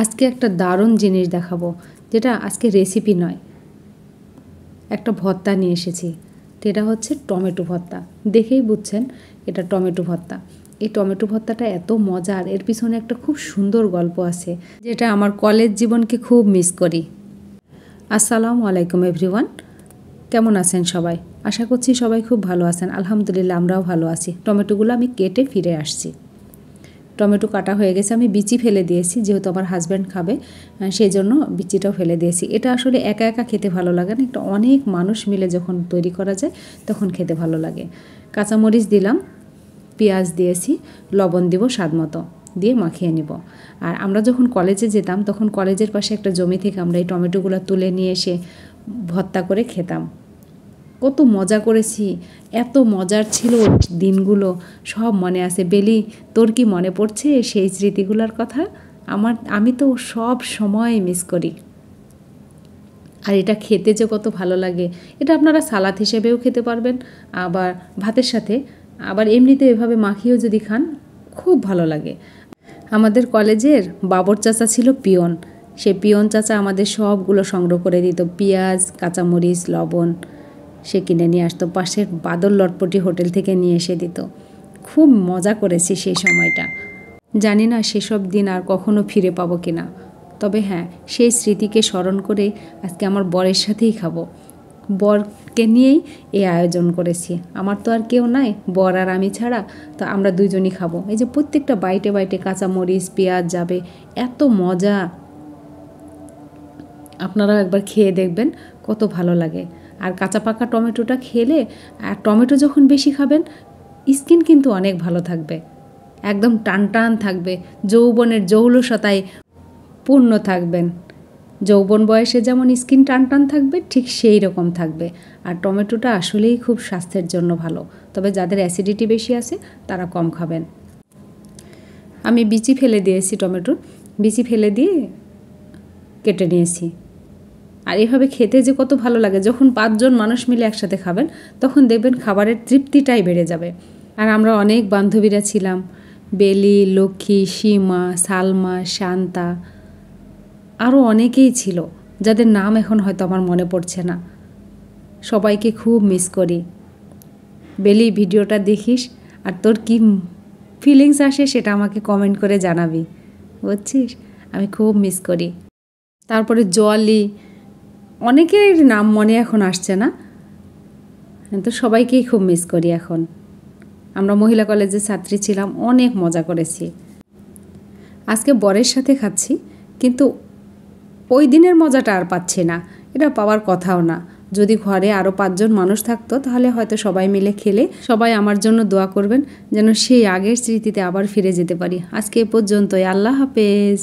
আজকে একটা দারুণ জিনিস দেখাবো, যেটা আজকে রেসিপি নয়, একটা ভর্তা নিয়ে এসেছি। এটা হচ্ছে টমেটো ভর্তা। দেখেই বুঝছেন এটা টমেটো ভর্তা। এই টমেটো ভর্তাটা এত মজার, এর পিছনে একটা খুব সুন্দর গল্প আছে, যেটা আমার কলেজ জীবনকে খুব মিস করি। আসসালামু আলাইকুম এভরিওয়ান, কেমন আছেন সবাই? আশা করছি সবাই খুব ভালো আছেন। আলহামদুলিল্লাহ, আমরাও ভালো আছি। টমেটোগুলো আমি কেটে ফিরে আসছি। টমেটো কাটা হয়ে গেছে, আমি বিচি ফেলে দিয়েছি, যেহেতু আমার হাজব্যান্ড খাবে সেই জন্য বিচিটাও ফেলে দিয়েছি। এটা আসলে একা একা খেতে ভালো লাগে না, এটা অনেক মানুষ মিলে যখন তৈরি করা যায় তখন খেতে ভালো লাগে। কাঁচামরিচ দিলাম, পেঁয়াজ দিয়েছি, লবণ দিব স্বাদ মতো, দিয়ে মাখিয়ে নিব। আর আমরা যখন কলেজে যেতাম তখন কলেজের পাশে একটা জমি থেকে আমরা এই টমেটোগুলো তুলে নিয়ে এসে ভর্তা করে খেতাম। কত মজা করেছি, এত মজার ছিল দিনগুলো, সব মনে আছে। বেলি, তোর কি মনে পড়ছে সেই স্মৃতিগুলোর কথা? আমি তো সব সময় মিস করি। আর এটা খেতে যে কত ভালো লাগে, এটা আপনারা সালাদ হিসেবেও খেতে পারবেন, আবার ভাতের সাথে, আবার এমনিতে এভাবে মাখিয়েও যদি খান খুব ভালো লাগে। আমাদের কলেজের বাবর চাচা ছিল পিয়ন। সেই পিয়ন চাচা আমাদের সবগুলো সংগ্রহ করে দিত, পেঁয়াজ, কাঁচামরিচ, লবণ সে কিনে নিয়ে আসতো। পাশের বাদল লটপটি হোটেল থেকে নিয়ে এসে দিত। খুব মজা করেছি সেই সময়টা। জানি না সেসব দিন আর কখনো ফিরে পাবো কিনা, তবে হ্যাঁ, সেই স্মৃতিকে স্মরণ করে আজকে আমার বরের সাথেই খাবো। বরকে নিয়েই এই আয়োজন করেছি। আমার তো আর কেউ নাই, বর আর আমি ছাড়া, তো আমরা দুইজনই খাবো। এই যে প্রত্যেকটা বাইটে বাইটে কাঁচামরিচ, পেঁয়াজ যাবে, এত মজা। আপনারাও একবার খেয়ে দেখবেন কত ভালো লাগে। আর কাঁচা পাকা টমেটোটা খেলে, আর টমেটো যখন বেশি খাবেন, স্কিন কিন্তু অনেক ভালো থাকবে, একদম টান টান থাকবে, যৌবনের জৌলসতায় পূর্ণ থাকবেন। যৌবন বয়সে যেমন স্কিন টান টান থাকবে, ঠিক সেই রকম থাকবে। আর টমেটোটা আসলেই খুব স্বাস্থ্যের জন্য ভালো, তবে যাদের অ্যাসিডিটি বেশি আছে তারা কম খাবেন। আমি বিচি ফেলে দিয়েছি, টমেটোর বিচি ফেলে দিয়ে কেটে নিয়েছি। আর এভাবে খেতে যে কত ভালো লাগে, যখন 5 জন মানুষ মিলে একসাথে খাবেন তখন দেখবেন খাবারের তৃপ্তিটাই বেড়ে যাবে। আর আমরা অনেক বান্ধবীরা ছিলাম, বেলি, লক্ষ্মী, সীমা, সালমা, শান্তা, আরও অনেকেই ছিল, যাদের নাম এখন হয়তো আমার মনে পড়ছে না। সবাইকে খুব মিস করি। বেলি, ভিডিওটা দেখিস, আর তোর কি ফিলিংস আসে সেটা আমাকে কমেন্ট করে জানাবি, বুঝছিস? আমি খুব মিস করি। তারপরে জলি, অনেকের নাম মনে এখন আসছে না, কিন্তু সবাইকেই খুব মিস করি এখন। আমরা মহিলা কলেজের ছাত্রী ছিলাম, অনেক মজা করেছি। আজকে বরের সাথে খাচ্ছি, কিন্তু ওই দিনের মজাটা আর পাচ্ছি না, এটা পাওয়ার কথাও না। যদি ঘরে আরও 5 জন মানুষ থাকতো তাহলে হয়তো সবাই মিলে খেলে, সবাই আমার জন্য দোয়া করবেন যেন সেই আগের স্মৃতিতে আবার ফিরে যেতে পারি। আজকে এ পর্যন্তই, আল্লাহ হাফেজ।